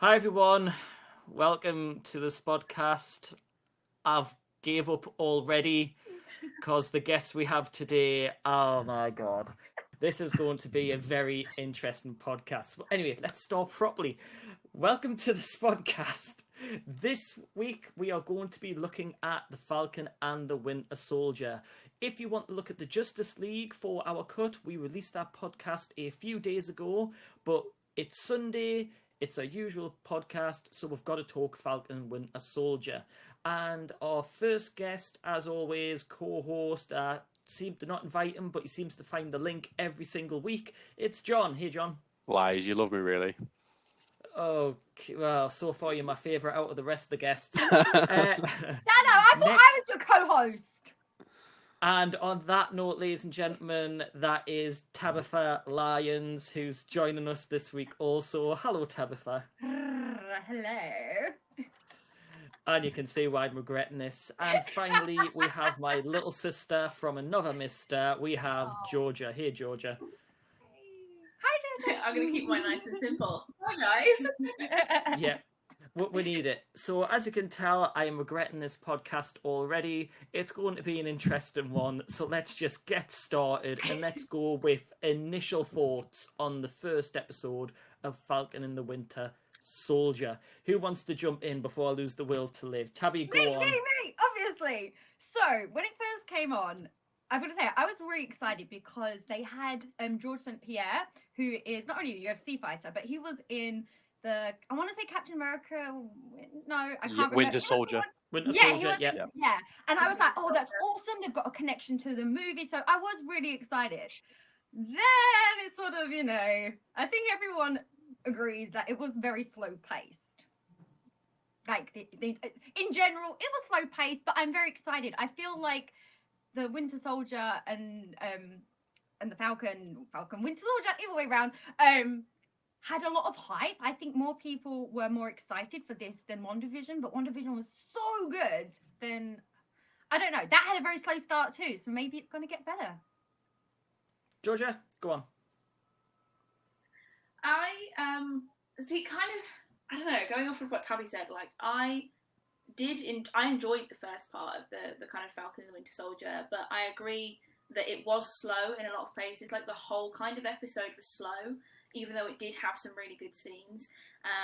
Hi everyone, welcome to the Spodcast. I've gave up already because the guests we have today, oh my god, this is going to be a very interesting podcast. Anyway, let's start properly. Welcome to the Spodcast. This week we are going to be looking at the Falcon and the Winter Soldier. If you want to look at the Justice League for our cut, we released that podcast a few days ago, but it's Sunday. It's our usual podcast, so we've got to talk Falcon and Winter Soldier. And our first guest, as always, co-host, seemed to not invite him, but he seems to find the link every single week. It's John. Hey, John. Lies, you love me, really. Okay, well, so far you're my favourite out of the rest of the guests. I thought I was your co-host. And on that note, ladies and gentlemen, that is Tabitha Lyons, who's joining us this week also. Hello, Tabitha. Hello. And you can see why I'm regretting this. And finally, we have my little sister from another mister. We have Georgia. Hey, Georgia. Hi, Georgia. I'm going to keep mine nice and simple. Hi, guys. Yeah, we need it. So as you can tell, I am regretting this podcast already. It's going to be an interesting one. So let's just get started and let's go with initial thoughts on the first episode of Falcon and the Winter Soldier. Who wants to jump in before I lose the will to live? Tabby, go on. Me, obviously. So, when it first came on, I've got to say, I was really excited because they had George St. Pierre, who is not only a UFC fighter, but he was in I want to say Captain America. No, I can't remember. Winter Soldier. Winter Soldier, yeah. And I was like, oh, that's awesome. They've got a connection to the movie. So I was really excited. Then it's sort of, I think everyone agrees that it was very slow paced. Like, in general, it was slow paced, but I'm very excited. I feel like the Winter Soldier and the Falcon, Winter Soldier, either way around, had a lot of hype. I think more people were more excited for this than WandaVision, but WandaVision was so good, then I don't know. That had a very slow start too, so maybe it's going to get better. Georgia, go on. I don't know, going off of what Tabby said, like, I enjoyed the first part of the kind of Falcon and the Winter Soldier, but I agree that it was slow in a lot of places. Like, the whole kind of episode was slow, even though it did have some really good scenes.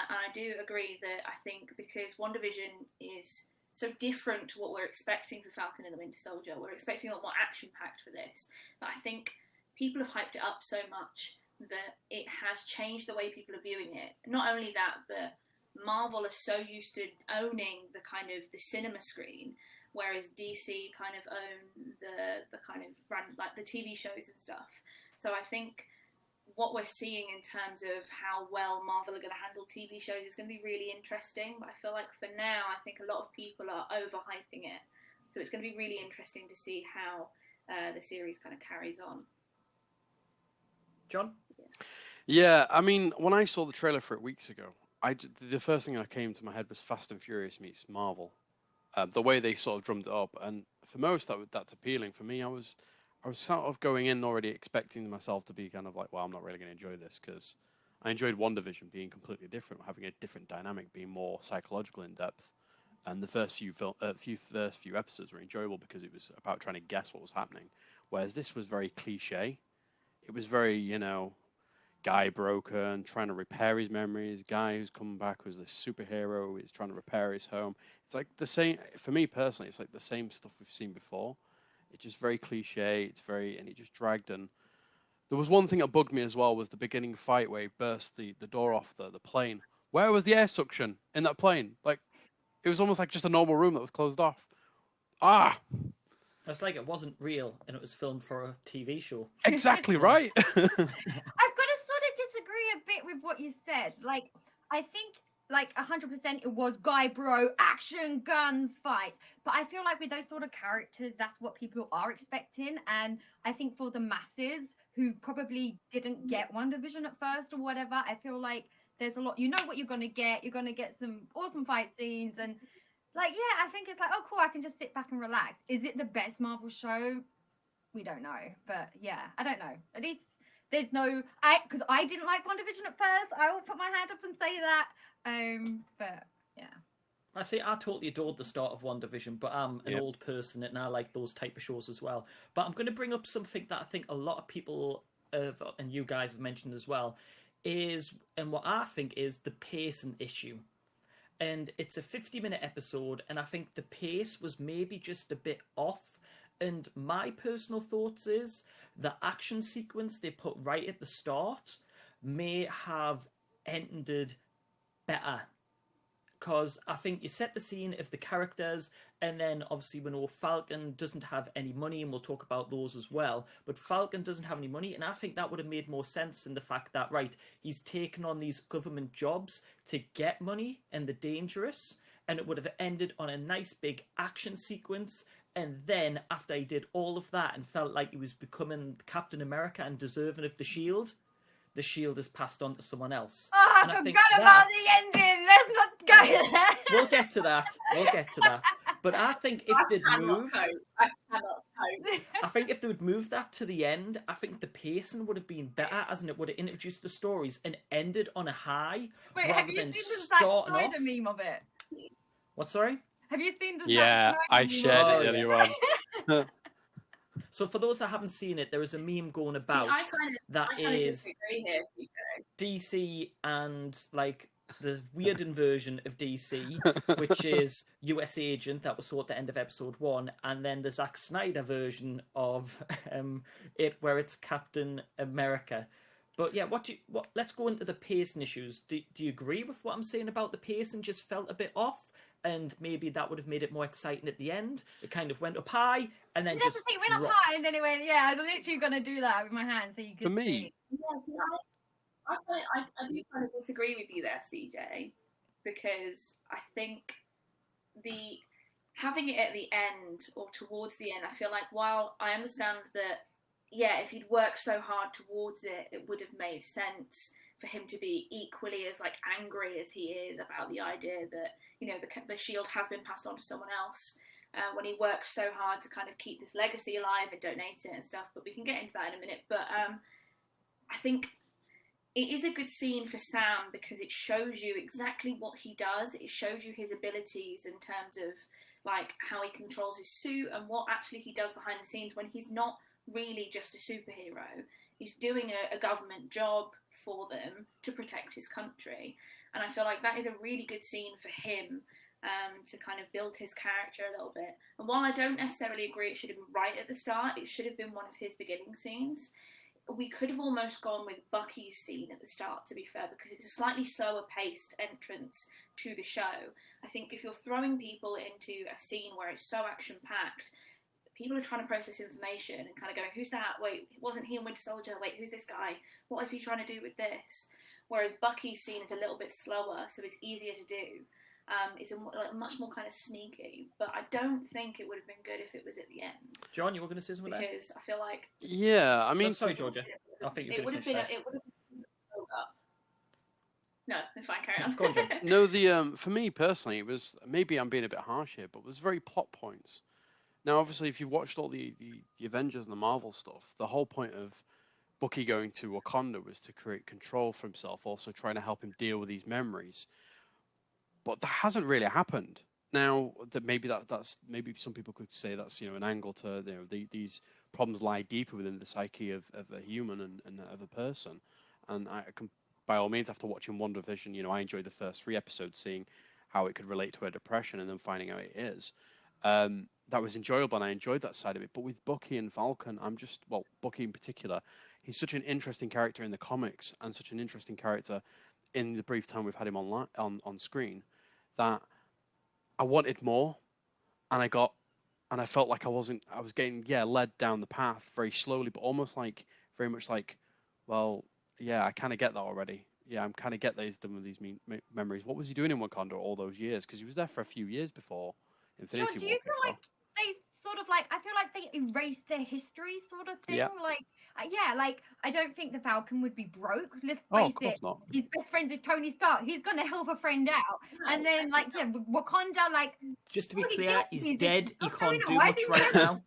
And I do agree that I think because WandaVision is so different to what we're expecting for Falcon and the Winter Soldier, we're expecting a lot more action-packed for this, that I think people have hyped it up so much that it has changed the way people are viewing it. Not only that, but Marvel are so used to owning the kind of the cinema screen, whereas DC kind of own the kind of run, like the TV shows and stuff. So I think what we're seeing in terms of how well Marvel are going to handle TV shows is going to be really interesting. But I feel like for now, I think a lot of people are overhyping it. So it's going to be really interesting to see how the series kind of carries on. John? Yeah, I mean, when I saw the trailer for it weeks ago, the first thing that came to my head was Fast and Furious meets Marvel. The way they sort of drummed it up, and for most that's appealing. For me, I was sort of going in already expecting myself to be kind of like, well, I'm not really going to enjoy this because I enjoyed WandaVision being completely different, having a different dynamic, being more psychological in depth. And the first few episodes were enjoyable because it was about trying to guess what was happening. Whereas this was very cliche. It was very, guy broken, trying to repair his memories, guy who's come back was this superhero, is trying to repair his home. It's like the same, for me personally, it's like the same stuff we've seen before. It's just very cliche, and it just dragged. And there was one thing that bugged me as well, was the beginning fight where he burst the door off the plane. Where was the air suction in that plane? Like, it was almost like just a normal room that was closed off. It's like it wasn't real and it was filmed for a TV show. Exactly right. I've got to sort of disagree a bit with what you said. Like, I think, 100% it was guy bro, action, guns, fights. But I feel like with those sort of characters, that's what people are expecting. And I think for the masses who probably didn't get WandaVision at first or whatever, I feel like there's a lot, you know what you're going to get. You're going to get some awesome fight scenes and I think it's like, oh, cool, I can just sit back and relax. Is it the best Marvel show? We don't know. But, yeah, I don't know. At least There's no, because I didn't like WandaVision at first. I will put my hand up and say that. But yeah. I say I totally adored the start of WandaVision, but I'm an old person and I like those type of shows as well. But I'm going to bring up something that I think a lot of people have, and you guys have mentioned as well, and what I think is the pacing issue. And it's a 50-minute episode, and I think the pace was maybe just a bit off. And my personal thoughts is the action sequence they put right at the start may have ended better. Because I think you set the scene of the characters, and then obviously we know Falcon doesn't have any money, and we'll talk about those as well. But Falcon doesn't have any money, and I think that would have made more sense in the fact that, right, he's taken on these government jobs to get money, and they're dangerous, and it would have ended on a nice big action sequence. And then after he did all of that and felt like he was becoming Captain America and deserving of the shield is passed on to someone else. Oh, I forgot about the ending. Let's not go there. We'll get to that. But I think if they'd moved, I think if they would move that to the end, I think the pacing would have been better, as in it would have introduced the stories and ended on a high. Wait, rather have you than seen the Zack starting Snyder off. meme of it? What? Sorry. Have you seen the Yeah, Zack I Snyder shared meme? it earlier on. So for those that haven't seen it, there is a meme going about I kind of is disagree here, CJ. DC and like the weird inversion of DC, which is US Agent that was saw at the end of episode 1, and then the Zack Snyder version of it where it's Captain America. But yeah, let's go into the pacing issues. Do you agree with what I'm saying about the pacing just felt a bit off? And maybe that would have made it more exciting at the end. It kind of went up high and then just It went up high and then it went, yeah, I was literally going to do that with my hand so you could For me, see. Yeah, see, I do kind of disagree with you there, CJ, because I think having it at the end or towards the end, I feel like while I understand that, yeah, if he'd worked so hard towards it, it would have made sense for him to be equally as like angry as he is about the idea that, you know, the shield has been passed on to someone else. When he works so hard to kind of keep this legacy alive and donate it and stuff, but we can get into that in a minute. But I think it is a good scene for Sam because it shows you exactly what he does. It shows you his abilities in terms of like how he controls his suit and what actually he does behind the scenes when he's not really just a superhero. He's doing a government job for them to protect his country. And I feel like that is a really good scene for him to kind of build his character a little bit. And while I don't necessarily agree it should have been right at the start, it should have been one of his beginning scenes. We could have almost gone with Bucky's scene at the start, to be fair, because it's a slightly slower paced entrance to the show. I think if you're throwing people into a scene where it's so action packed, people are trying to process information and kind of going, who's that? Wait, wasn't he in Winter Soldier? Wait, who's this guy? What is he trying to do with this? Whereas Bucky's scene is a little bit slower, so it's easier to do. It's a much more kind of sneaky, but I don't think it would have been good if it was at the end. John, you were going to say something there? Because I feel like... Yeah, I mean... Oh, sorry, Georgia. I think you it would have been... It would have been up. No, it's fine, carry on. Go on, John. No, for me personally, it was, maybe I'm being a bit harsh here, but it was very plot points. Now, obviously, if you've watched all the Avengers and the Marvel stuff, the whole point of Bucky going to Wakanda was to create control for himself, also trying to help him deal with these memories. But that hasn't really happened. Now, that's maybe some people could say that's an angle to these problems lie deeper within the psyche of a human and of a person. And I can, by all means, after watching WandaVision, I enjoyed the first 3 episodes, seeing how it could relate to her depression and then finding out it is. That was enjoyable, and I enjoyed that side of it. But with Bucky and Falcon, Bucky in particular, he's such an interesting character in the comics and such an interesting character in the brief time we've had him on screen, that I wanted more, and I felt like I was getting led down the path very slowly, but almost like very much like, well, yeah, I kind of get that already. Yeah, I'm kind of get that he's done with these memories. What was he doing in Wakanda all those years? Because he was there for a few years before Infinity War. John, do you feel like they sort of like, I feel like they erased their history sort of thing? Yeah. Like, I don't think the Falcon would be broke. Let's Oh, face of course it. not. He's best friends with Tony Stark. He's going to help a friend out. And then, Wakanda, Just to be what he clear, did he's is dead. just He not can't doing do it. Why much is he right now.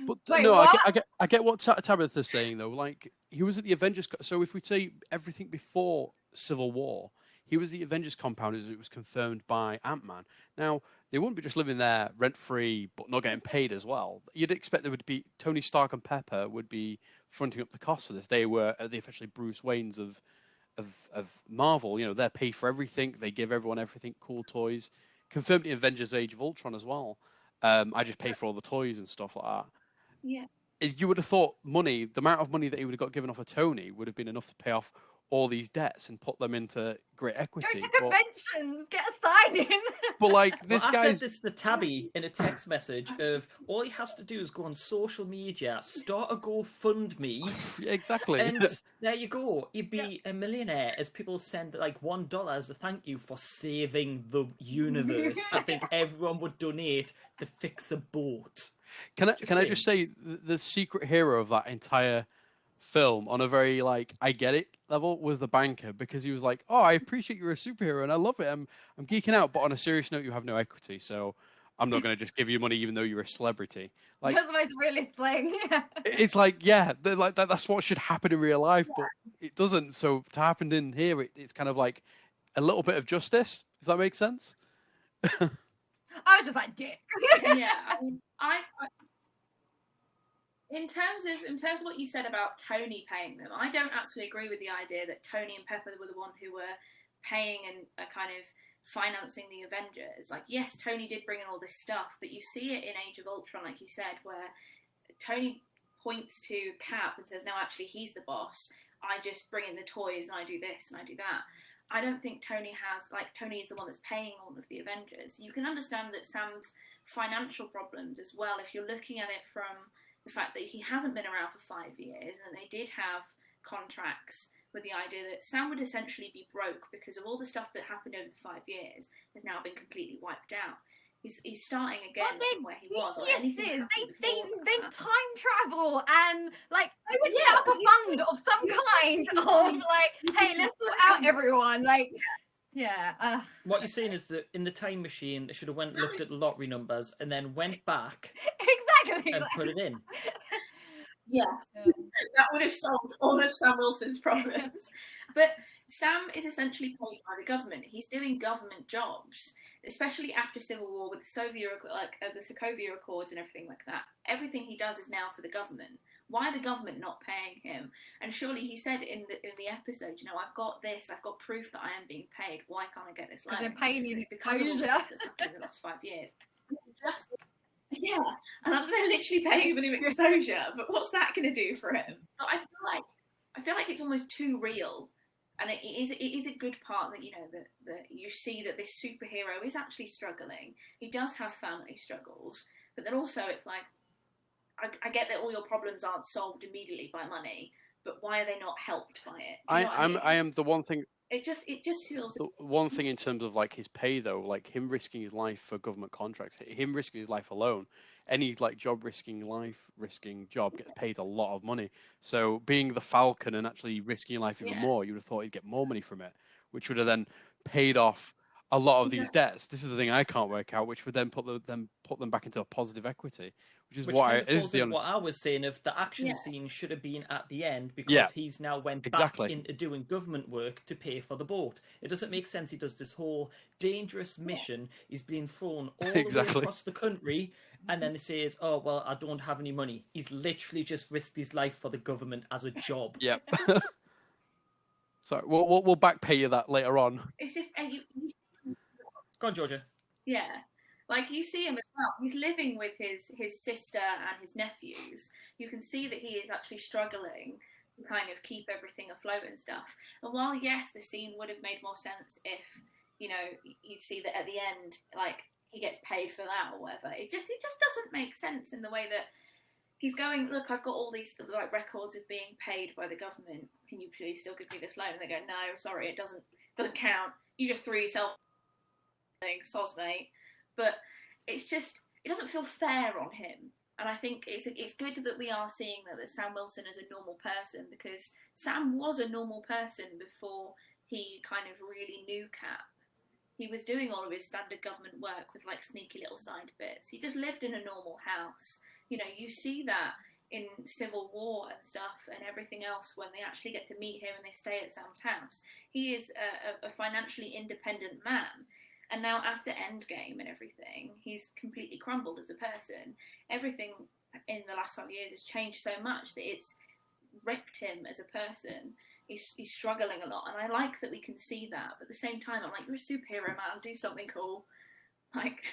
But Wait, no, what? I get what Tabitha's saying though. Like he was at the Avengers. So if we say everything before Civil War, he was the Avengers compound as it was confirmed by Ant-Man. Now they wouldn't be just living there rent free, but not getting paid as well. You'd expect there would be Tony Stark and Pepper would be fronting up the cost for this. They were the officially Bruce Waynes of Marvel. You know, they pay for everything. They give everyone everything, cool toys. Confirmed the Avengers Age of Ultron as well. I just pay for all the toys and stuff like that. Yeah. You would have thought the amount of money that he would have got given off of Tony would have been enough to pay off all these debts and put them into great Go equity. to conventions, get a sign in. But like this Well, I guy, said this to Tabby in a text message of all he has to do is go on social media, start a GoFundMe, exactly. and there you go. You'd be a millionaire as people send like $1 as a thank you for saving the universe. I think everyone would donate to fix a boat. Can I saying. just say the secret hero of that entire film on a very like I get it level was the banker, because he was like, oh, I appreciate you're a superhero and I love it. I'm geeking out, but on a serious note, you have no equity, so I'm not going to just give you money even though you're a celebrity. Like That's the most realist thing. it's like like that's what should happen in real life, but it doesn't. So to happen in here, it's kind of like a little bit of justice, if that makes sense. I was just like, dick. Yeah, I mean, in terms of what you said about Tony paying them, I don't actually agree with the idea that Tony and Pepper were the one who were paying and kind of financing the Avengers. Like, yes, Tony did bring in all this stuff, but you see it in Age of Ultron, like you said, where Tony points to Cap and says, no, actually, he's the boss. I just bring in the toys and I do this and I do that. I don't think Tony is the one that's paying all of the Avengers. You can understand that Sam's financial problems as well, if you're looking at it from the fact that he hasn't been around for 5 years and they did have contracts with the idea that Sam would essentially be broke because of all the stuff that happened over the 5 years has now been completely wiped out. He's starting again from where he was. Or anything they invent time travel and like they would set up a fund of some kind of like, hey, let's sort out everyone. Like, yeah. What you're saying is that in the time machine, they should have went and looked at the lottery numbers and then went back Exactly. and put it in. Yes, that would have solved all of Sam Wilson's problems. But Sam is essentially paid by the government. He's doing government jobs, especially after Civil War with the Sokovia Accords and everything like that. Everything he does is now for the government. Why the government not paying him? And surely he said in the episode, I've got this, I've got proof that I am being paid. Why can't I get this loan? They're paying you because of all the stuff that's happened in the last 5 years. Yeah, and they're literally paying him exposure, but what's that going to do for him? But I feel like it's almost too real, and it is a good part that that you see that this superhero is actually struggling. He does have family struggles, but then also it's like I get that all your problems aren't solved immediately by money, but why are they not helped by it? I am the one thing. It just feels the one thing in terms of like his pay though, like him risking his life for government contracts, him risking his life alone, any like job risking job gets paid a lot of money. So being the Falcon and actually risking your life even more, you would have thought he'd get more money from it, which would have then paid off a lot of these debts. This is the thing I can't work out, which would then put them back into a positive equity, which is what I was saying. Of the action scene should have been at the end because he's now went back into doing government work to pay for the boat. It doesn't make sense. He does this whole dangerous mission. He's being thrown all the way across the country, and then he says, "Oh well, I don't have any money." He's literally just risked his life for the government as a job. Yep. Sorry, we'll back pay you that later on. It's just Go on, Georgia. Yeah. Like, you see him as well. He's living with his sister and his nephews. You can see that he is actually struggling to kind of keep everything afloat and stuff. And while, yes, the scene would have made more sense if, you'd see that at the end, like, he gets paid for that or whatever. It just doesn't make sense in the way that he's going, look, I've got all these like records of being paid by the government. Can you please still give me this loan? And they go, no, sorry, it doesn't count. You just threw yourself soz, mate. But it doesn't feel fair on him. And I think it's good that we are seeing that Sam Wilson is a normal person, because Sam was a normal person before he kind of really knew Cap. He was doing all of his standard government work with like sneaky little side bits. He just lived in a normal house. You know, you see that in Civil War and stuff and everything else when they actually get to meet him and they stay at Sam's house. He is a financially independent man. And now after Endgame and everything, he's completely crumbled as a person. Everything in the last 5 years has changed so much that it's ripped him as a person. He's struggling a lot, and I like that we can see that. But at the same time, I'm like, you're a superhero, man. Do something cool. Like,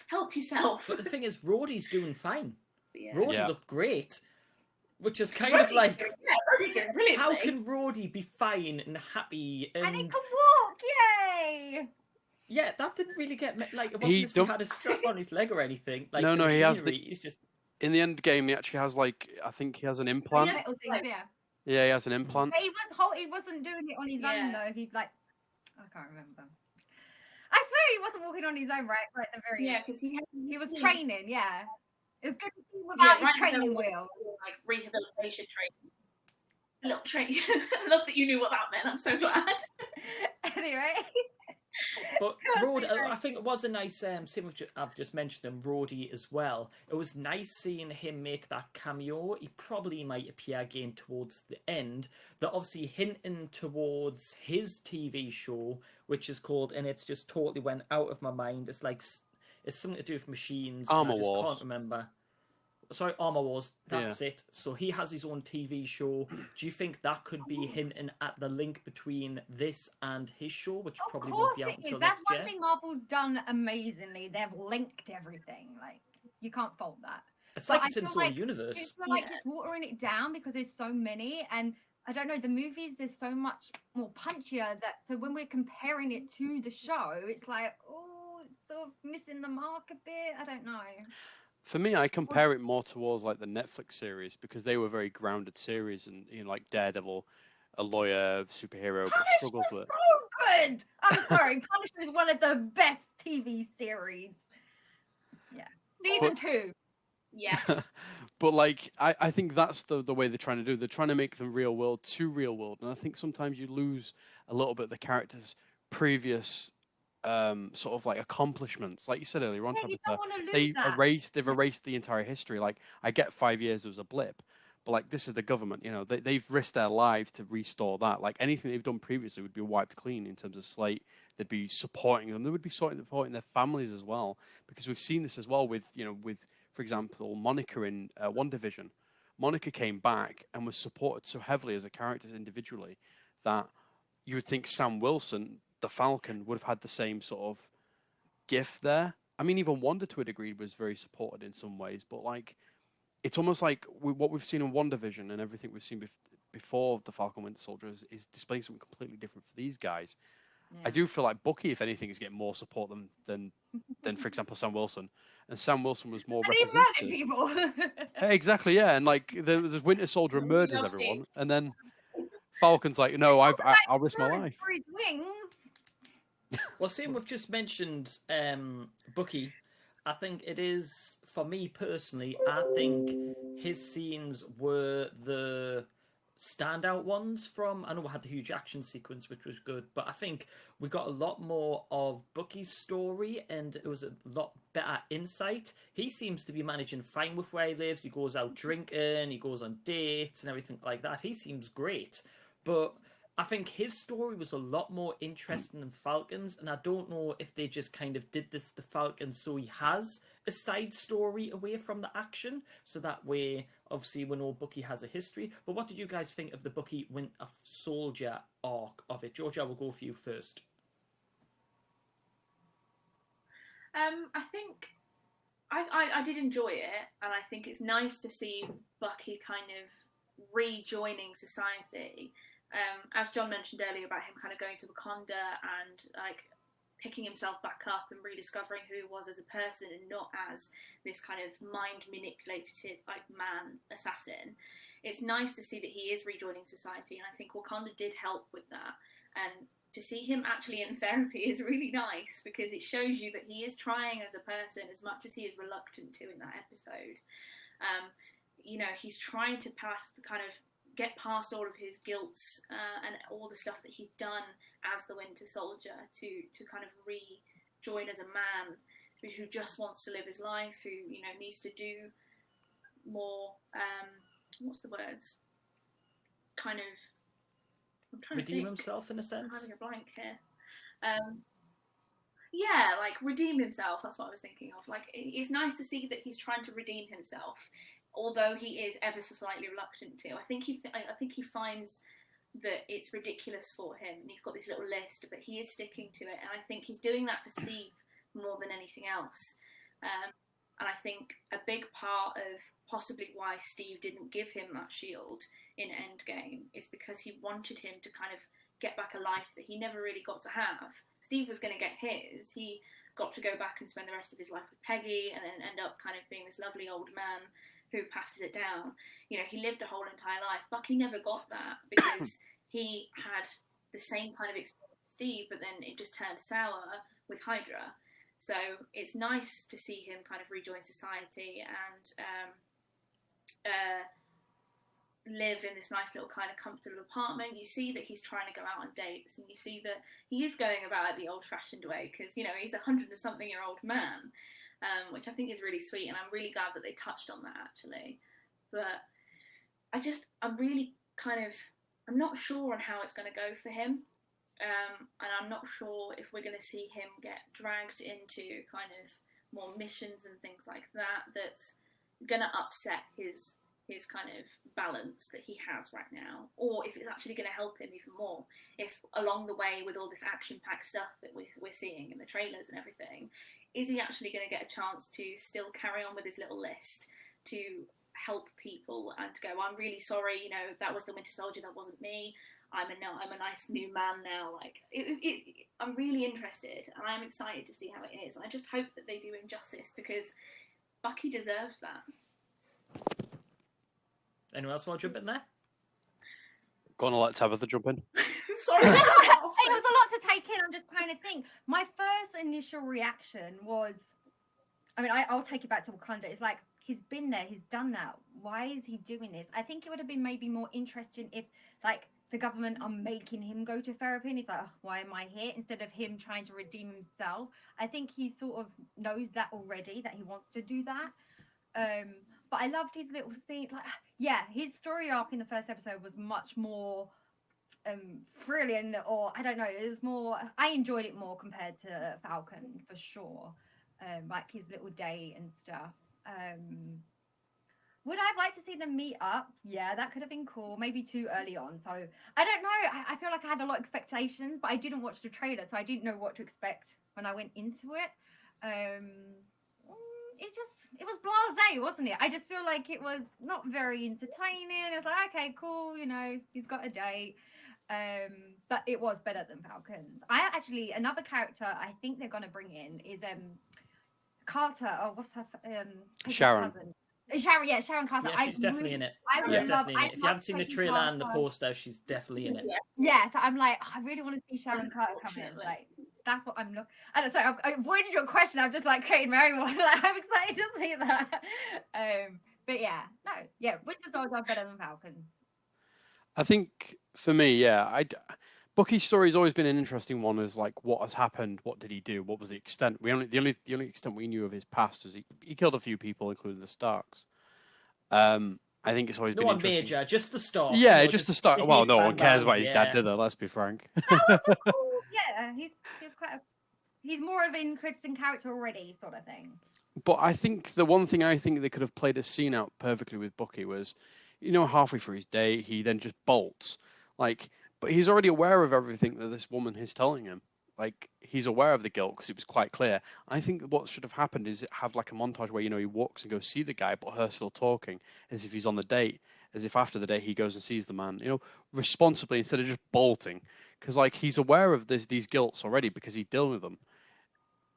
help yourself. But the thing is, Rhodey's doing fine. Yeah. Rhodey looked great, which is kind of like, how can Rhodey be fine and happy And he can walk, yay! Yeah, that didn't really get like, it wasn't as if he had a strap on his leg or anything. Like, no, he has. He's just in the end game. He actually has I think he has an implant. Little things, yeah. Yeah, he has an implant. But he wasn't doing it on his own though. He I can't remember. I swear he wasn't walking on his own right at the very end. Yeah, because he was training. Yeah, it was good to see without his training wheels. Like rehabilitation training. A little training. I love that you knew what that meant. I'm so glad. Anyway. But Rhodey, I think it was a nice, same I've just mentioned him, Rhodey as well. It was nice seeing him make that cameo. He probably might appear again towards the end. They're obviously hinting towards his TV show, which is called, and it's just totally went out of my mind. It's like, it's something to do with machines. Armor I just Wars. can't remember. Sorry, Armor Wars. That's it. So he has his own TV show. Do you think that could be hinting at the link between this and his show, which probably won't be out until That's next one year? thing Marvel's done amazingly. They've linked everything. Like, you can't fault that. It's like it's in its own universe. It's like just watering it down because there's so many, and I don't know, the movies, there's so much more punchier so when we're comparing it to the show, it's like, oh, it's sort of missing the mark a bit. I don't know. For me, I compare it more towards like the Netflix series because they were very grounded series, and like Daredevil, a lawyer, superhero, but struggles with it. So good. I'm sorry, Punisher is one of the best TV series. Yeah, season 2. Yes. But like, I think that's the way they're trying to do. They're trying to make them real world to real world, and I think sometimes you lose a little bit of the characters' previous sort of like accomplishments. Like you said earlier on, Tabitha, they've erased the entire history. Like, I get 5 years was a blip, but like, this is the government, you know, they've risked their lives to restore that. Like, anything they've done previously would be wiped clean in terms of slate. They'd be supporting them. They would be supporting their families as well, because we've seen this as well with, for example, Monica in WandaVision. Monica came back and was supported so heavily as a character individually that you would think Sam Wilson, the Falcon, would have had the same sort of gift there. I mean, even Wanda to a degree was very supported in some ways, but like, it's almost like what we've seen in WandaVision and everything we've seen before the Falcon Winter Soldier is displaying something completely different for these guys. Yeah. I do feel like Bucky, if anything, is getting more support than for example, Sam Wilson. And Sam Wilson was more representative. He murdered people. Exactly, yeah. And like, the Winter Soldier murders everyone, and then Falcon's like, no, I'll risk my life. For his wings. Well, seeing we've just mentioned Bucky, I think it is, for me personally, I think his scenes were the standout ones from, I know we had the huge action sequence, which was good, but I think we got a lot more of Bucky's story, and it was a lot better insight. He seems to be managing fine with where he lives. He goes out drinking, he goes on dates and everything like that. He seems great, but I think his story was a lot more interesting than Falcon's, and I don't know if they just kind of did this to Falcon so he has a side story away from the action, so that way, obviously, we know Bucky has a history. But what did you guys think of the Bucky Winter Soldier arc of it? Georgia, we'll go for you first. I think I did enjoy it, and I think it's nice to see Bucky kind of rejoining society. As John mentioned earlier about him kind of going to Wakanda and like picking himself back up and rediscovering who he was as a person and not as this kind of mind manipulated like man assassin. It's nice to see that he is rejoining society, and I think Wakanda did help with that. And to see him actually in therapy is really nice, because it shows you that he is trying as a person as much as he is reluctant to in that episode. He's trying to get past all of his guilt and all the stuff that he's done as the Winter Soldier to kind of rejoin as a man who just wants to live his life, who needs to do more what's the words? Kind of. I'm trying Redeem to think. himself in a sense. I'm having a blank here. Yeah, like redeem himself. That's what I was thinking of. Like, it's nice to see that he's trying to redeem himself, although he is ever so slightly reluctant to. I think he finds that it's ridiculous for him, and he's got this little list, but he is sticking to it, and I think he's doing that for Steve more than anything else. And I think a big part of possibly why Steve didn't give him that shield in Endgame is because he wanted him to kind of get back a life that he never really got to have. Steve was going to get his. He got to go back and spend the rest of his life with Peggy and then end up kind of being this lovely old man who passes it down. You know, he lived a whole entire life. Bucky never got that because he had the same kind of experience as Steve, but then it just turned sour with Hydra. So it's nice to see him kind of rejoin society and live in this nice little kind of comfortable apartment. You see that he's trying to go out on dates, and you see that he is going about it the old-fashioned way because, you know, he's a 100-something-year-old man, which I think is really sweet, and I'm really glad that they touched on that, actually. But I'm really kind of, I'm not sure on how it's going to go for him, and I'm not sure if we're going to see him get dragged into kind of more missions and things like that that's going to upset his kind of balance that he has right now, or if it's actually going to help him even more, if along the way with all this action-packed stuff that we're seeing in the trailers and everything, is he actually going to get a chance to still carry on with his little list to help people and to go, I'm really sorry, you know, that was the Winter Soldier, that wasn't me, I'm a nice new man now. Like, I'm really interested, and I'm excited to see how it is, and I just hope that they do him justice because Bucky deserves that. Anyone else want to jump in there? Gonna let Tabitha jump in. Sorry. It was a lot to take in. I'm just trying to think. My first initial reaction was, I mean, I'll take it back to Wakanda. It's like, he's been there, he's done that. Why is he doing this? I think it would have been maybe more interesting if, like, the government are making him go to therapy, and he's like, oh, why am I here? Instead of him trying to redeem himself. I think he sort of knows that already, that he wants to do that. But I loved his little scene. Like, yeah, his story arc in the first episode was much more thrilling, or I don't know, it was more, I enjoyed it more compared to Falcon for sure. Like his little date and stuff. Would I have liked to see them meet up? Yeah, that could have been cool. Maybe too early on. So I don't know. I feel like I had a lot of expectations, but I didn't watch the trailer, so I didn't know what to expect when I went into it. It was blasé, wasn't it? I just feel like it was not very entertaining. It's like, okay, cool, you know, he's got a date. But it was better than Falcons. Another character I think they're going to bring in is Carter. Oh, what's her Sharon. cousin? Sharon Carter. Yeah, she's definitely in it. She's definitely in it. If you haven't seen the trailer and the poster, she's definitely in it. Yeah, so I'm like, I really want to see Sharon Carter come in. Like, that's what I'm looking. I don't. Sorry, I avoided your question. I've just like created my own one. Like, I'm excited to see that. But yeah, Winter Soldier better than Falcon. I think for me, yeah, Bucky's story's always been an interesting one. As like, what has happened? What did he do? What was the extent? The only extent we knew of his past was he killed a few people, including the Starks. I think it's always been interesting. Major, just the Starks. Yeah, just the Starks. Well, no one cares about his dad, do they? Let's be frank. Yeah, he's more of an interesting character already, sort of thing. But I think the one thing I think they could have played a scene out perfectly with Bucky was, you know, halfway through his day, he then just bolts. Like, but he's already aware of everything that this woman is telling him. Like, he's aware of the guilt because it was quite clear. I think what should have happened is have like a montage where, you know, he walks and goes see the guy, but her still talking as if he's on the date, as if after the date he goes and sees the man, you know, responsibly instead of just bolting. Because, like, he's aware of these guilts already because he's dealing with them.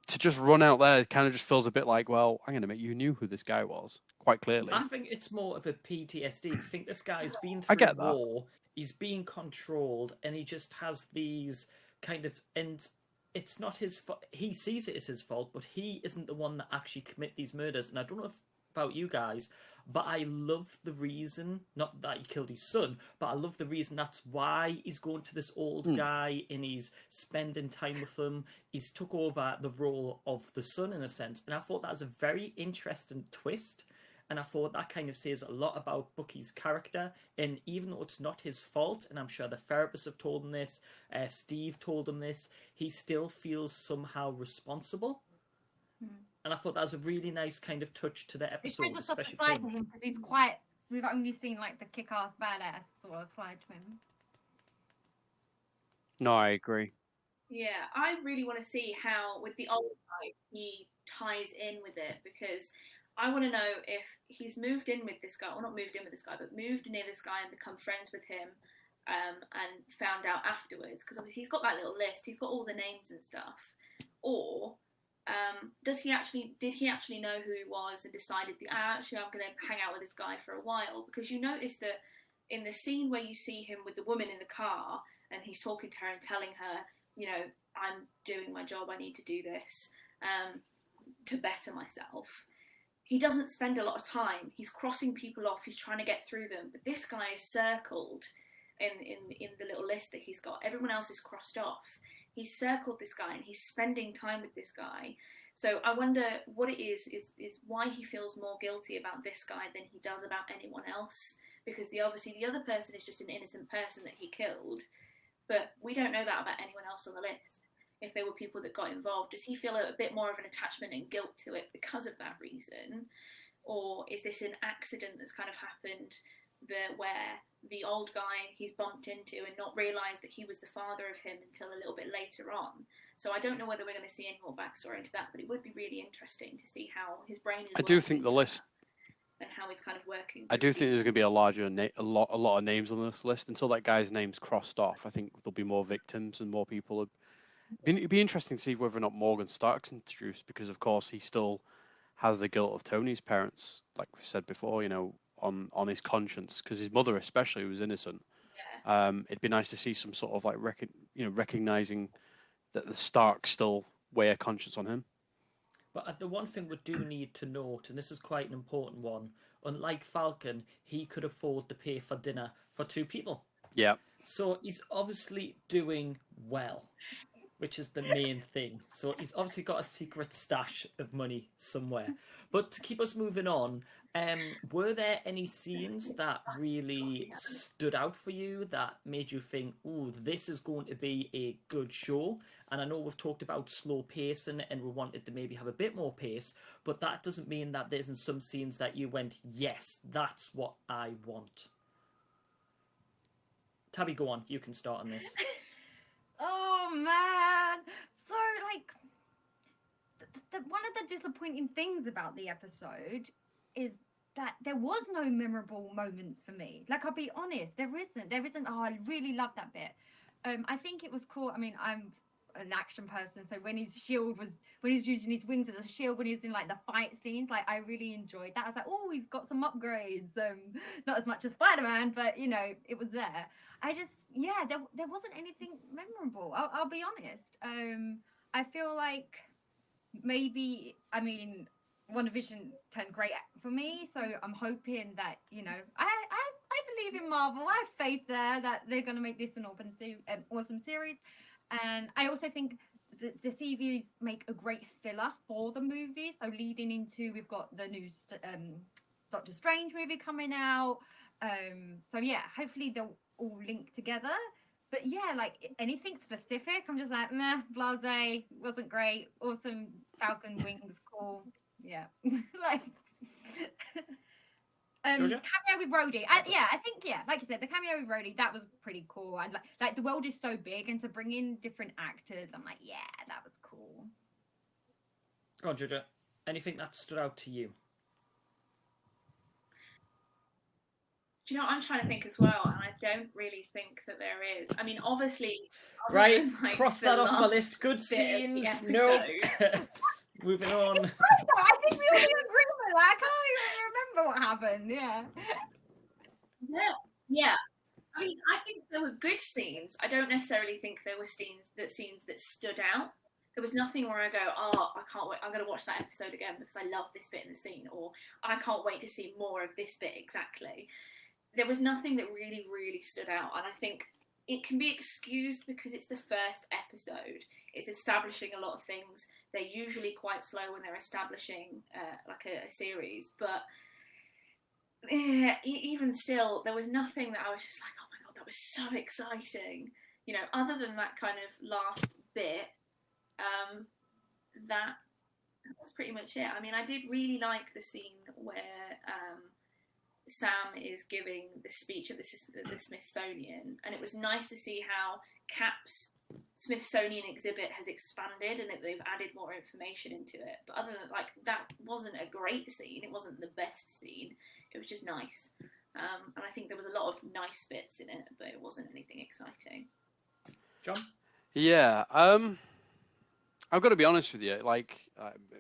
To just run out there kind of just feels a bit like, well, I'm going to admit, you knew who this guy was, quite clearly. I think it's more of a PTSD. I think this guy's been through war, he's being controlled, and he just has these kind of... And it's not his fault. He sees it as his fault, but he isn't the one that actually commit these murders. And I don't know about you guys, but I love the reason, not that he killed his son, but I love the reason that's why he's going to this old guy and he's spending time with him. He's took over the role of the son in a sense. And I thought that was a very interesting twist. And I thought that kind of says a lot about Bucky's character. And even though it's not his fault, and I'm sure the therapists have told him this, Steve told him this, he still feels somehow responsible. And I thought that was a really nice kind of touch to the It episode, shows us up the especially side for to him. him because he's quite. We've only seen like the kick-ass badass sort of side to him. No, I agree. Yeah, I really want to see how, with the old guy, he ties in with it, because I want to know if he's moved in with this guy, or not moved in with this guy, but moved near this guy and become friends with him, and found out afterwards, because obviously he's got that little list, he's got all the names and stuff. Or did he actually know who he was and decided that actually I'm going to hang out with this guy for a while? Because you notice that in the scene where you see him with the woman in the car and he's talking to her and telling her, you know, I'm doing my job, I need to do this to better myself. He doesn't spend a lot of time. He's crossing people off, he's trying to get through them. But this guy is circled in the little list that he's got. Everyone else is crossed off. He's circled this guy and he's spending time with this guy. So I wonder what it is why he feels more guilty about this guy than he does about anyone else. Because obviously the other person is just an innocent person that he killed. But we don't know that about anyone else on the list. If there were people that got involved, does he feel a bit more of an attachment and guilt to it because of that reason? Or is this an accident that's kind of happened where the old guy he's bumped into and not realised that he was the father of him until a little bit later on? So I don't know whether we're going to see any more backstory into that, but it would be really interesting to see how his brain is I do think the list, and how he's kind of working. I do think there's going to be a lot of names on this list. Until that guy's name's crossed off, I think there'll be more victims and more people. It'd be interesting to see whether or not Morgan Stark's introduced, because of course he still has the guilt of Tony's parents, like we said before, you know, on his conscience, because his mother especially was innocent. Yeah. It'd be nice to see some sort of like recognizing that the Starks still weigh a conscience on him. But the one thing we do need to note, and this is quite an important one, unlike Falcon, he could afford to pay for dinner for 2 people. Yeah. So he's obviously doing well, which is the main thing. So he's obviously got a secret stash of money somewhere. But to keep us moving on, were there any scenes that really stood out for you that made you think, ooh, this is going to be a good show? And I know we've talked about slow pacing and we wanted to maybe have a bit more pace, but that doesn't mean that there isn't some scenes that you went, yes, that's what I want. Tabby, go on. You can start on this. Oh man! So like, one of the disappointing things about the episode is that there was no memorable moments for me. Like, I'll be honest, there isn't. Oh, I really love that bit. I think it was cool. I mean, I'm an action person, so when his using his wings as a shield, when he was in like the fight scenes, like I really enjoyed that. I was like, oh, he's got some upgrades. Not as much as Spider-Man, but you know, it was there. There wasn't anything memorable. I'll be honest. I feel like maybe, I mean, WandaVision turned great for me, so I'm hoping that, you know, I believe in Marvel. I have faith there that they're going to make this an awesome series. And I also think the CVs make a great filler for the movie. So leading into, we've got the new Doctor Strange movie coming out. So yeah, hopefully they'll all link together. But yeah, like anything specific, I'm just like, meh, blase, wasn't great. Awesome Falcon wings, cool. Yeah. Like cameo with Rhodey. I think like you said, the cameo with Rhodey, that was pretty cool. And like the world is so big, and to bring in different actors, I'm like, yeah, that was cool. Go on, Georgia. Anything that stood out to you? Do you know, I'm trying to think as well, and I don't really think that there is. I mean, obviously, right, than, like, cross that off my list. Good scenes. Nope. Moving on. I think we all agree with that. I can't even remember what happened. Yeah. I mean, I think there were good scenes. I don't necessarily think there were scenes that stood out. There was nothing where I go, oh, I can't wait, I'm going to watch that episode again because I love this bit in the scene, or I can't wait to see more of this bit exactly. There was nothing that really, really stood out, and I think it can be excused because it's the first episode. It's establishing a lot of things. They're usually quite slow when they're establishing like a series, but yeah, even still, there was nothing that I was just like, oh my god, that was so exciting. You know, other than that kind of last bit, that's pretty much it. I mean, I did really like the scene where Sam is giving the speech at the Smithsonian, and it was nice to see how Cap's Smithsonian exhibit has expanded and that they've added more information into it. But other than that wasn't a great scene. It wasn't the best scene. It was just nice, and I think there was a lot of nice bits in it, but it wasn't anything exciting. John? Yeah, I've got to be honest with you.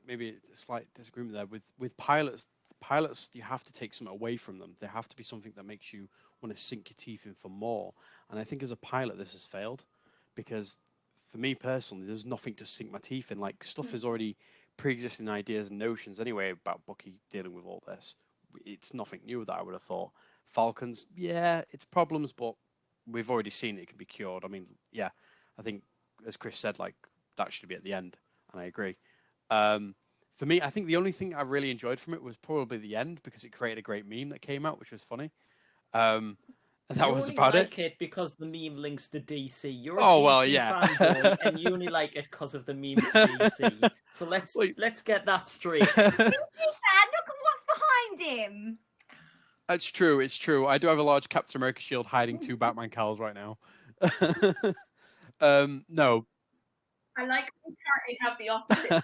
Maybe a slight disagreement there with pilots. Pilots, you have to take something away from them. There have to be something that makes you want to sink your teeth in for more. And I think as a pilot, this has failed, because for me personally, there's nothing to sink my teeth in. Like, stuff is already pre-existing ideas and notions anyway about Bucky dealing with all this. It's nothing new that I would have thought. Falcons, yeah, it's problems, but we've already seen it can be cured. I mean, yeah, I think as Chris said, that should be at the end, and I agree. For me, I think the only thing I really enjoyed from it was probably the end, because it created a great meme that came out, which was funny. And that was about it. You only like it because the meme links to DC. You're a yeah. fanboy, and you only like it because of the meme to DC. So let's get that straight. DC fan, look at what's behind him. It's true. I do have a large Captain America shield hiding 2 Batman cowls right now. No. I like we currently have the opposite.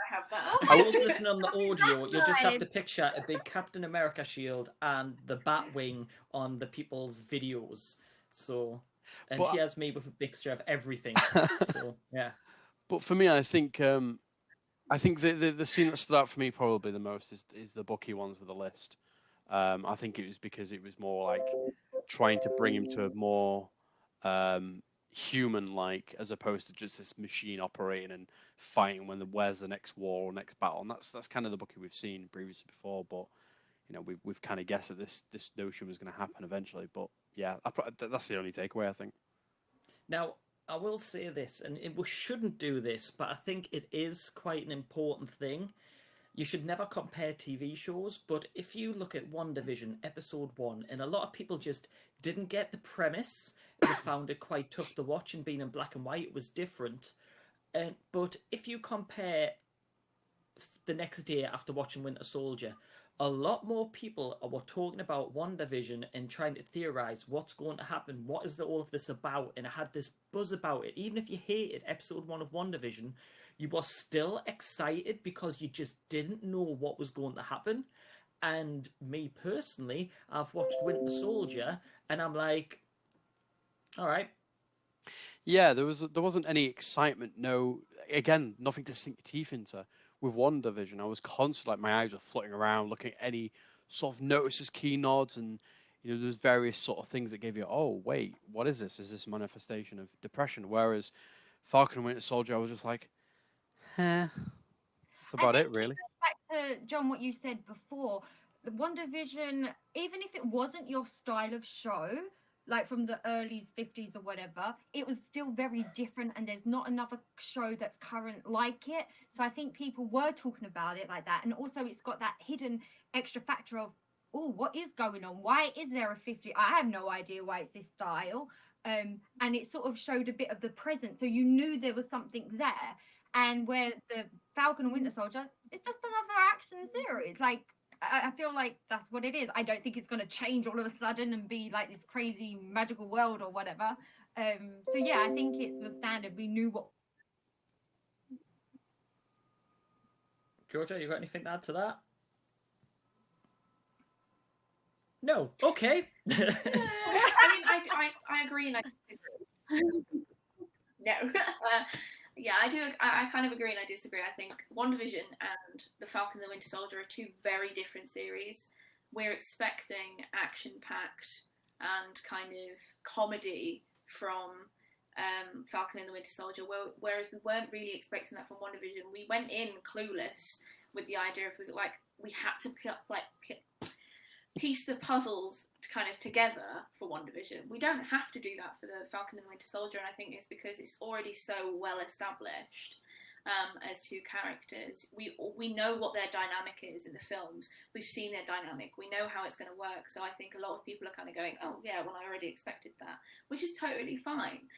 I have that. For those listening on the audio, you'll just have to picture a big Captain America shield and the Batwing on the people's videos. So, and here's me with a mixture of everything. So, yeah. But for me, I think the scene that stood out for me probably the most is the Bucky ones with the list. I think it was because it was more like trying to bring him to a more human-like, as opposed to just this machine operating and fighting where's the next war or next battle. And that's kind of the Bucky we've seen previously before. But we've kind of guessed that this notion was going to happen eventually. But yeah, that's the only takeaway, I think. Now, I will say this, and we shouldn't do this, but I think it is quite an important thing. You should never compare TV shows, but if you look at WandaVision episode 1, and a lot of people just didn't get the premise, they found it quite tough to watch, and being in black and white, it was different. But if you compare the next day after watching Winter Soldier, a lot more people were talking about WandaVision and trying to theorize what's going to happen, what is all of this about, and it had this buzz about it. Even if you hated episode 1 of WandaVision, you were still excited because you just didn't know what was going to happen. And me personally, I've watched Winter Soldier, and I'm like, all right. Yeah, there wasn't any excitement. No, again, nothing to sink your teeth into. With WandaVision, I was constantly my eyes were flitting around, looking at any sort of notices, key nods, and there's various sort of things that gave you, oh wait, what is this? Is this a manifestation of depression? Whereas Falcon and Winter Soldier, I was just like, that's about it, really. Back to John, what you said before, the WandaVision, even if it wasn't your style of show, like from the early 50s or whatever, it was still very different, and there's not another show that's current like it. So I think people were talking about it like that. And also it's got that hidden extra factor of, oh, what is going on? Why is there a 50? I have no idea why it's this style. And it sort of showed a bit of the present. So you knew there was something there. And where the Falcon and Winter Soldier, it's just another action series. Like, I feel like that's what it is. I don't think it's going to change all of a sudden and be like this crazy magical world or whatever. So yeah, I think it's the standard. We knew what. Georgia, you got anything to add to that? No. Okay. I mean, I agree and I disagree. No. Yeah, I do. I kind of agree and I disagree. I think WandaVision and The Falcon and the Winter Soldier are 2 very different series. We're expecting action-packed and kind of comedy from Falcon and the Winter Soldier, whereas we weren't really expecting that from WandaVision. We went in clueless with the idea of we had to piece the puzzles kind of together for WandaVision. We don't have to do that for the Falcon and the Winter Soldier, and I think it's because it's already so well established. as two characters. We know what their dynamic is in the films. We've seen their dynamic. We know how it's going to work. So I think a lot of people are kind of going, oh yeah, well, I already expected that, which is totally fine.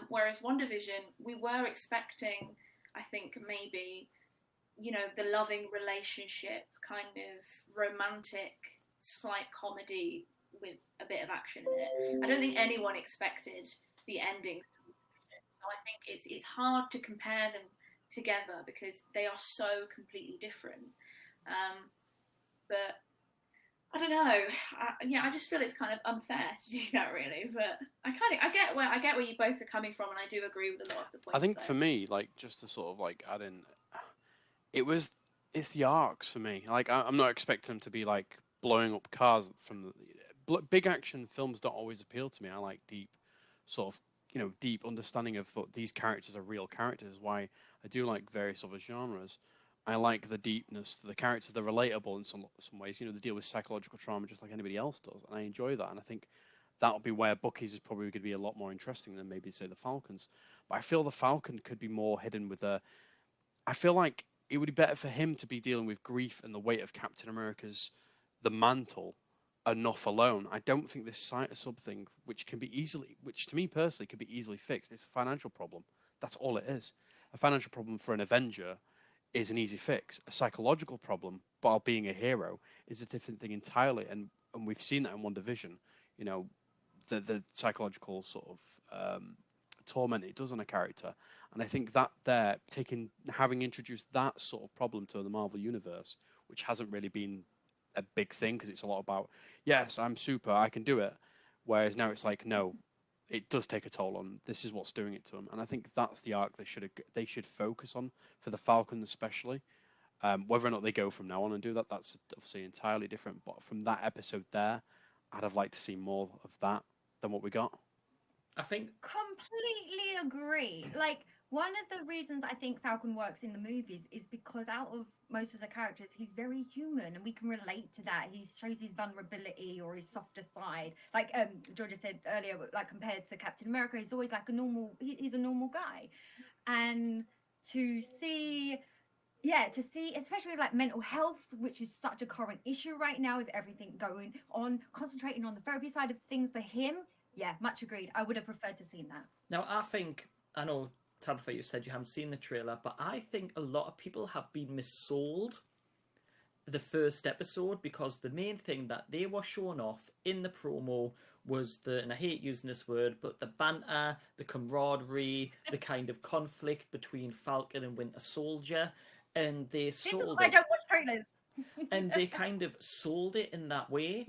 Whereas WandaVision, we were expecting, I think, maybe, the loving relationship, kind of romantic, slight comedy with a bit of action in it. I don't think anyone expected the ending. So I think it's hard to compare them together because they are so completely different. But I don't know. I just feel it's kind of unfair to do that, really. But I get where you both are coming from, and I do agree with a lot of the points. I think for me, like, just to sort of like add in, it's the arcs for me. Like, I'm not expecting them to be like blowing up cars from the big action films. Don't always appeal to me. I like deep, sort of, deep understanding of what these characters are real characters. Why I do like various other genres. I like the deepness. The characters, they're relatable in some ways. They deal with psychological trauma just like anybody else does, and I enjoy that. And I think that'll be where Bucky's is probably going to be a lot more interesting than maybe say the Falcons. But I feel the Falcon could be more hidden with I feel like it would be better for him to be dealing with grief and the weight of Captain America's the mantle enough alone. I don't think this sub thing, which to me personally could be easily fixed. It's a financial problem. That's all it is. A financial problem for an Avenger is an easy fix. A psychological problem, while being a hero, is a different thing entirely. And we've seen that in WandaVision. The psychological sort of torment it does on a character. And I think that having introduced that sort of problem to the Marvel Universe, which hasn't really been a big thing because it's a lot about, yes, I'm super, I can do it. Whereas now it's like, no, it does take a toll on. This is what's doing it to them, and I think that's the arc they should focus on for the Falcon especially. Whether or not they go from now on and do that, that's obviously entirely different. But from that episode there, I'd have liked to see more of that than what we got. I think completely agree. Like, one of the reasons I think Falcon works in the movies is because out of most of the characters, he's very human and we can relate to that. He shows his vulnerability or his softer side. Like Georgia said earlier, like compared to Captain America, he's always like he's a normal guy. And to see, especially with like mental health, which is such a current issue right now with everything going on, concentrating on the therapy side of things for him. Yeah, much agreed. I would have preferred to seen that. Now, I know, Tabitha, you said you haven't seen the trailer, but I think a lot of people have been missold the first episode because the main thing that they were showing off in the promo was and I hate using this word, but the banter, the camaraderie, the kind of conflict between Falcon and Winter Soldier, and they sold it. I don't watch trailers. And they kind of sold it in that way.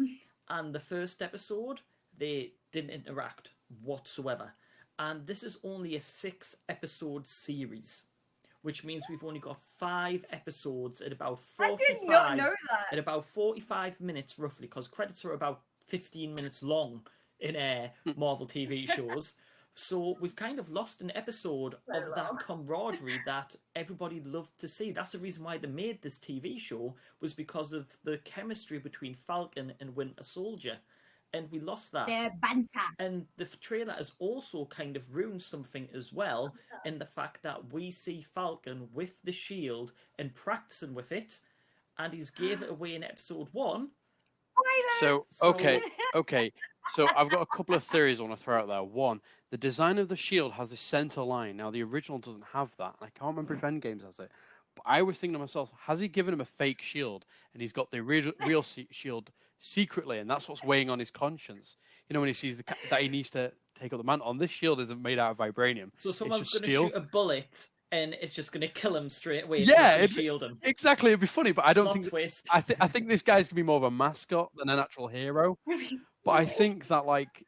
And the first episode, they didn't interact whatsoever. And this is only a 6-episode series, which means we've only got 5 episodes at about 45. I did not know that. At about 45 minutes roughly, because credits are about 15 minutes long in Marvel TV shows. So we've kind of lost an episode of that camaraderie that everybody loved to see. That's the reason why they made this TV show, was because of the chemistry between Falcon and Winter Soldier. And we lost that. Their banter. And the trailer has also kind of ruined something as well, in the fact that we see Falcon with the shield and practicing with it, and he's gave it away in episode 1. So okay. So I've got a couple of theories I want to throw out there. One, the design of the shield has a center line. Now, the original doesn't have that. I can't remember if Endgames has it. But I was thinking to myself, has he given him a fake shield and he's got the real shield secretly, and that's what's weighing on his conscience? When he sees that he needs to take up the mantle. And this shield isn't made out of vibranium. So someone's going to shoot a bullet and it's just going to kill him straight away. Yeah, shield him. Exactly. It'd be funny, but I don't think. Twist. I think this guy's gonna be more of a mascot than an actual hero. But I think that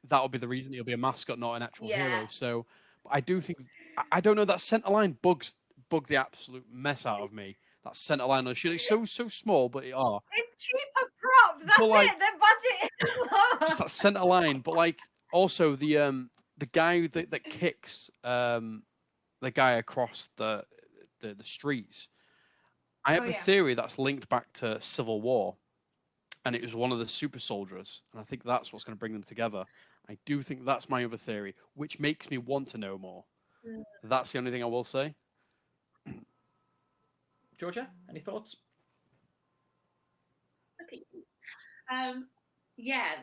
that'll be the reason he'll be a mascot, not an actual hero. So, but I do think I don't know, that center line bug the absolute mess out of me. That center line on the shield, it's so small, but It's cheaper props. That's it. Their budget is low. Just that center line, but also the guy that kicks the guy across the streets. I have a theory that's linked back to Civil War, and it was one of the super soldiers, and I think that's what's going to bring them together. I do think that's my other theory, which makes me want to know more. That's the only thing I will say. Georgia, any thoughts? Okay. Yeah,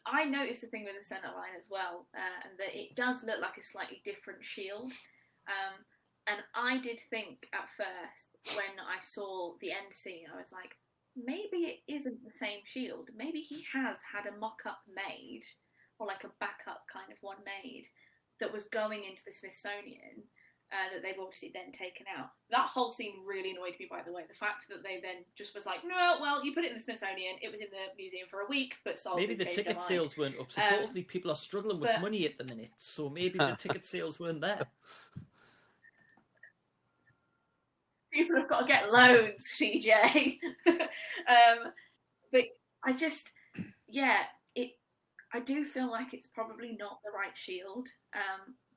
I noticed the thing with the centre line as well, and that it does look like a slightly different shield. And I did think at first when I saw the end scene, I was like, maybe it isn't the same shield. Maybe he has had a mock-up made, or like a backup kind of one made, that was going into the Smithsonian, that they've obviously then taken out. That whole scene really annoyed me, by the way. The fact that they then just was like, no, well, you put it in the Smithsonian, it was in the museum for a week, but maybe the ticket sales weren't up. Supposedly people are struggling with money at the minute, so maybe the ticket sales weren't there. People have got to get loans, CJ. But I just, I do feel like it's probably not the right shield,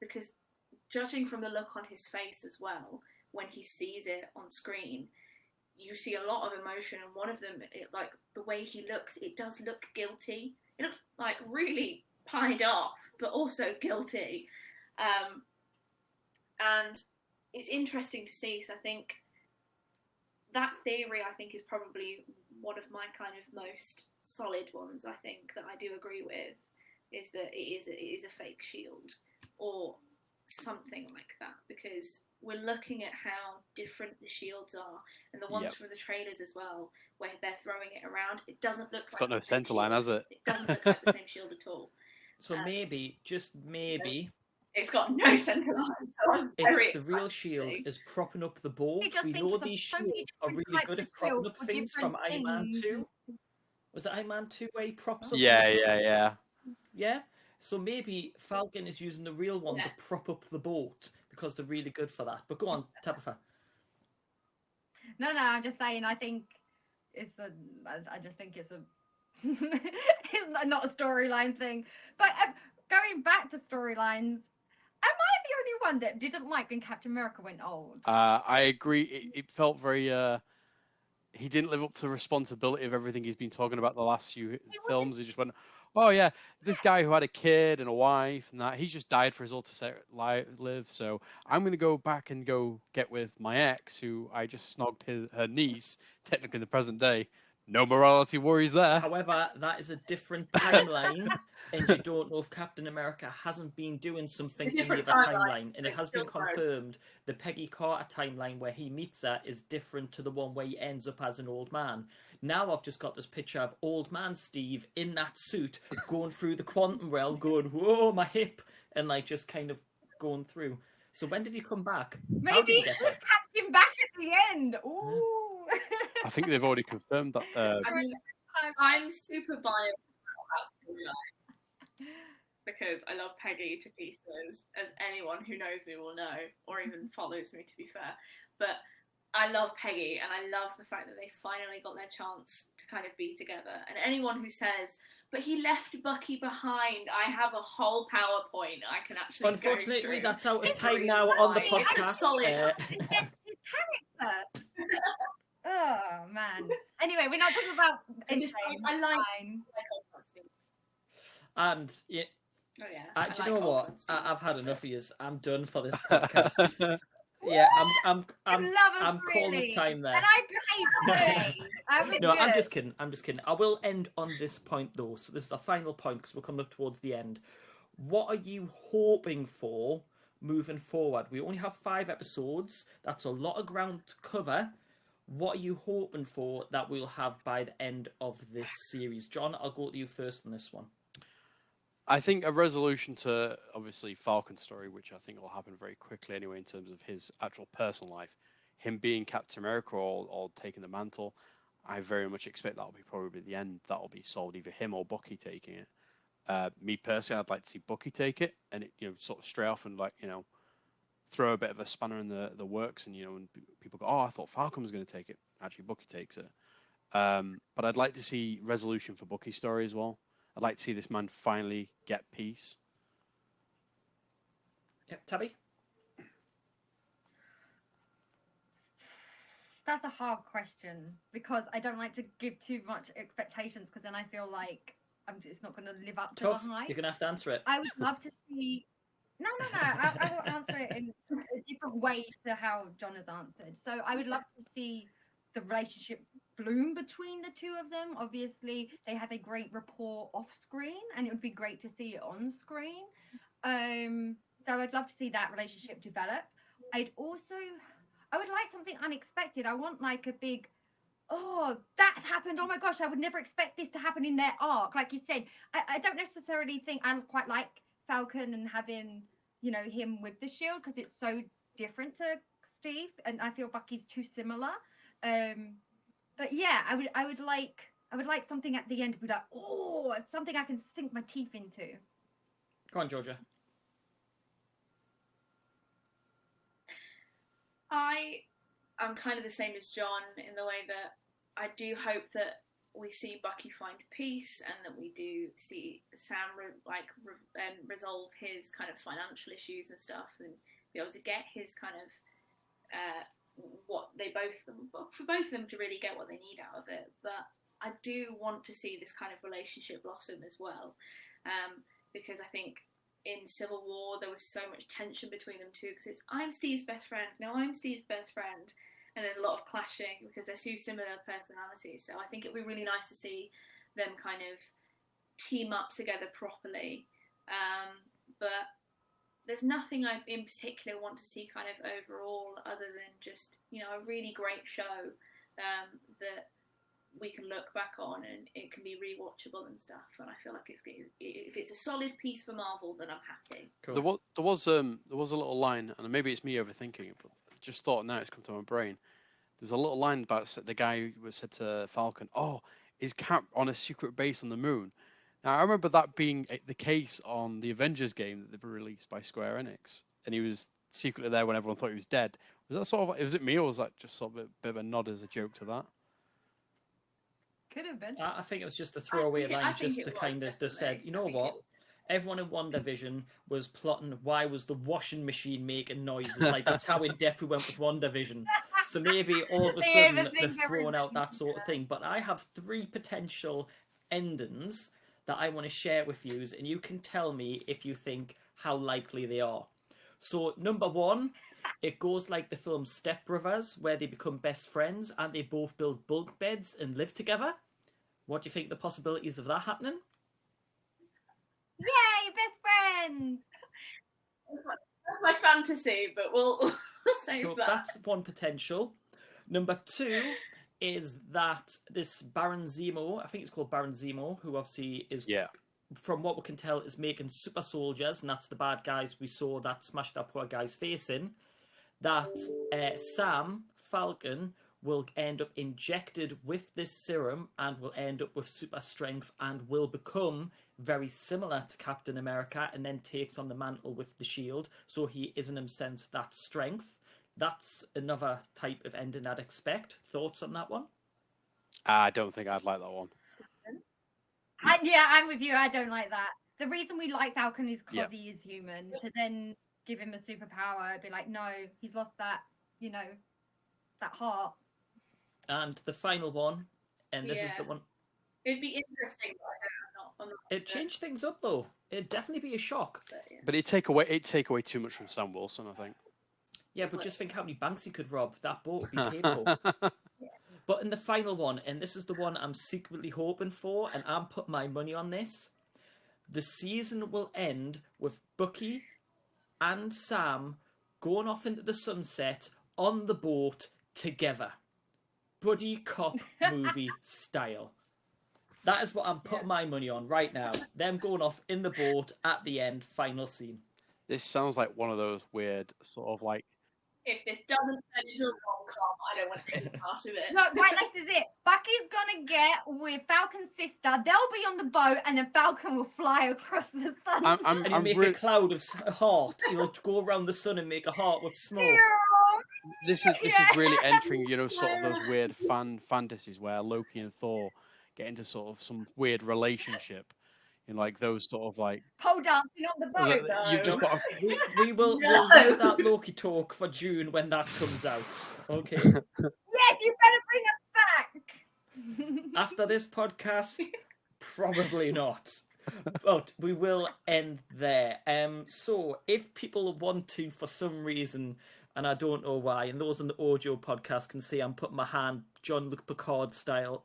because judging from the look on his face as well, when he sees it on screen, you see a lot of emotion, and one of them, like the way he looks, it does look guilty. It looks like really pied off, but also guilty. And it's interesting to see, because I think that theory, is probably one of my kind of most solid ones, I think, that I do agree with, is that it is a fake shield, or something like that, because we're looking at how different the shields are, and the ones from the trailers as well, where they're throwing it around, it doesn't look it's like got no centre line, has it? It doesn't look like the same shield at all. So maybe, just maybe, it's got no centre line, so I'm very the real shield is propping up the boat. We know these shields are really good at propping up things from Iron Man 2. Was it Iron Man 2 where he props up? Yeah. Yeah? So maybe Falcon is using the real one to prop up the boat, because they're really good for that. But go on, Tabitha. No, I'm just saying, I think I just think it's it's not a storyline thing. But going back to storylines, am I the only one that didn't like when Captain America went old? I agree. It felt very... he didn't live up to the responsibility of everything he's been talking about the last few films. He just went, oh yeah, this guy who had a kid and a wife and that, he's just died for his all to live. So I'm going to go back and go get with my ex, who I just snogged her niece, technically in the present day. No morality worries there. However, that is a different timeline, and you don't know if Captain America hasn't been doing something in the other timeline. And it has been confirmed the Peggy Carter timeline where he meets her is different to the one where he ends up as an old man. Now I've just got this picture of old man Steve in that suit going through the quantum realm, going, whoa, my hip, and like just kind of going through. So when did he come back? Maybe he kept him back at the end. Ooh. I think they've already confirmed that. I'm super biased about that storyline, because I love Peggy to pieces, as anyone who knows me will know, or even follows me, to be fair. But I love Peggy, and I love the fact that they finally got their chance to kind of be together. And anyone who says, but he left Bucky behind, I have a whole PowerPoint I can actually Unfortunately, go that's out of time now on the podcast. It's a solid his character. Oh man. Anyway, we're not talking about. I like. And yeah. Oh yeah. Do you know what? I've had enough of yous. I'm done for this podcast. Yeah, I'm calling the time there. And I behave. No, I'm just kidding. I will end on this point though. So this is our final point, because we're coming up towards the end. What are you hoping for moving forward? We only have 5 episodes. That's a lot of ground to cover. What are you hoping for that we'll have by the end of this series? John, I'll go to you first on this one. I think a resolution to, obviously, Falcon story, which I think will happen very quickly anyway in terms of his actual personal life. Him being Captain America or taking the mantle, I very much expect that will be probably the end. That will be solved, either him or Bucky taking it. Me personally, I'd like to see Bucky take it, and it, sort of stray off and throw a bit of a spanner in the works, and and people go, oh, I thought Falcon was going to take it. Actually, Bucky takes it. But I'd like to see resolution for Bucky's story as well. I'd like to see this man finally get peace. Yep, Tabby? That's a hard question, because I don't like to give too much expectations, because then I feel like it's not going to live up to the hype. You're going to have to answer it. I would love to see... No. I will answer it in different way to how John has answered. So I would love to see the relationship bloom between the two of them. Obviously, they have a great rapport off screen, and it would be great to see it on screen. So I'd love to see that relationship develop. I would like something unexpected. I want like a big, oh, that happened. Oh my gosh, I would never expect this to happen in their arc. Like you said, I don't necessarily think I quite like Falcon and having, him with the shield, because it's so different to Steve, and I feel Bucky's too similar. But yeah, I would like something at the end to be like, oh, it's something I can sink my teeth into. Go on, Georgia. I'm kind of the same as John in the way that I do hope that we see Bucky find peace, and that we do see Sam resolve his kind of financial issues and stuff, and be able to get his kind of for both of them to really get what they need out of it. But I do want to see this kind of relationship blossom as well, because I think in Civil War there was so much tension between them two, because it's I'm Steve's best friend, no, I'm Steve's best friend, and there's a lot of clashing because they're two similar personalities. So I think it'd be really nice to see them kind of team up together properly. But there's nothing I in particular want to see kind of overall, other than just a really great show that we can look back on and it can be rewatchable and stuff. And I feel like if it's a solid piece for Marvel, then I'm happy. Cool. There was a little line, and maybe it's me overthinking it, but just thought now it's come to my brain. There's a little line about the guy who said to Falcon, "Oh, is Cap on a secret base on the moon?" Now I remember that being the case on the Avengers game that they were released by Square Enix, and he was secretly there when everyone thought he was dead. Was that sort of? Was it me, or was that just sort of a bit of a nod as a joke to that? Could have been. I think it was just a throwaway line, just to kind of just said, you know what? Everyone in WandaVision was plotting why was the washing machine making noises. Like, that's how in depth we went with WandaVision. So maybe all of a sudden they're throwing out that sort of thing. But I have 3 potential endings that I want to share with you, and you can tell me if you think how likely they are. So number 1, it goes like the film Step Brothers, where they become best friends and they both build bunk beds and live together. What do you think the possibilities of that happening? Yay, best friends! That's my fantasy, but we'll save so that. That's one potential. Number 2 is that this Baron Zemo, I think it's called Baron Zemo, who obviously is, from what we can tell, is making super soldiers, and that's the bad guys we saw that smashed that poor guy's face in. That Sam Falcon will end up injected with this serum and will end up with super strength and will become very similar to Captain America, and then takes on the mantle with the shield, so he is in a sense that strength. That's another type of ending I'd expect. Thoughts on that one? I don't think I'd like that one. I'm with you. I don't like that. The reason we like Falcon is because he is human. To then give him a superpower, I'd be like, no, he's lost that, that heart. And the final one, and this is the one. It'd be interesting, but I'm not It changed things up though. It'd definitely be a shock. But it'd take away too much from Sam Wilson, I think. Yeah, but just think how many banks he could rob. That boat would be paid for. But in the final one, and this is the one I'm secretly hoping for, and I'm putting my money on this, the season will end with Bucky and Sam going off into the sunset on the boat together. Buddy cop movie style. That is what I'm putting my money on right now. Them going off in the boat at the end, final scene. This sounds like one of those weird sort of like... If this doesn't turn into a rom-com, I don't want any part of it. Look, right, this is it. Bucky's gonna get with Falcon's sister. They'll be on the boat, and then Falcon will fly across the sun. And he'll make a cloud of heart. He'll go around the sun and make a heart with smoke. This is really entering, sort of those weird fantasies where Loki and Thor get into sort of some weird relationship. Like those sort of like pole dancing on the boat. You've just got we'll leave that Loki talk for June when that comes out. Okay. Yes, you better bring us back. After this podcast, probably not. But we will end there. So if people want to, for some reason, and I don't know why, and those on the audio podcast can see I'm putting my hand Jean-Luc Picard style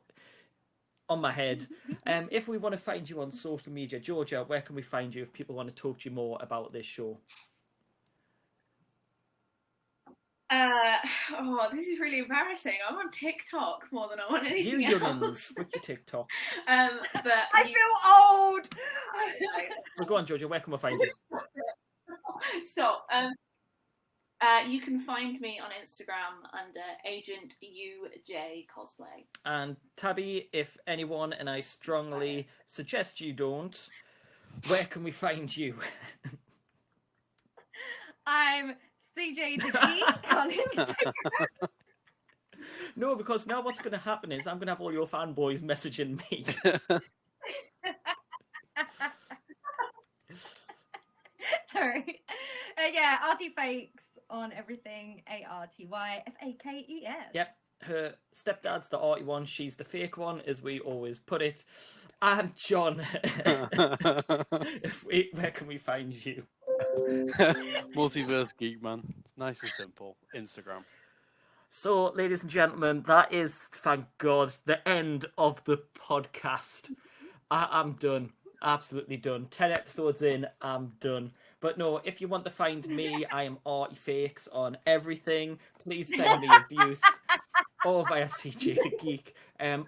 on my head. If we want to find you on social media, Georgia, where can we find you if people want to talk to you more about this show? This is really embarrassing. I'm on TikTok more than I'm on anything You else. youngins with your TikTok. But I feel old. Well, go on, Georgia, where can we find you? Stop. You can find me on Instagram under Agent UJ Cosplay. And Tabby, if anyone, and I strongly suggest you don't, where can we find you? I'm CJ the Geek on Instagram. No, because now what's going to happen is I'm going to have all your fanboys messaging me. Sorry. Yeah, Arty Fakes on everything. ARTYFAKES. Yep, her stepdad's the arty one, she's the fake one, as we always put it. And John, where can we find you? Multiverse Geek, man. It's nice and simple. Instagram. So, ladies and gentlemen, that is, thank God, the end of the podcast. I'm done. Absolutely done. 10 episodes in, I'm done. But no, if you want to find me, I am Arty Fakes on everything. Please send me abuse. Or via CJ the Geek.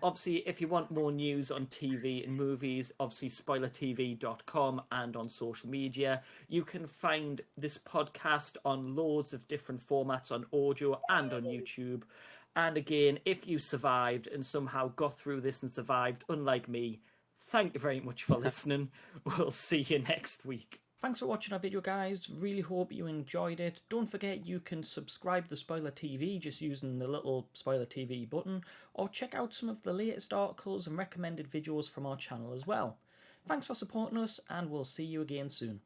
Obviously, if you want more news on TV and movies, obviously SpoilerTV.com and on social media. You can find this podcast on loads of different formats on audio and on YouTube. And again, if you survived and somehow got through this and survived, unlike me, thank you very much for listening. We'll see you next week. Thanks for watching our video, guys. Really hope you enjoyed it. Don't forget you can subscribe to Spoiler TV just using the little Spoiler TV button, or check out some of the latest articles and recommended videos from our channel as well. Thanks for supporting us, and we'll see you again soon.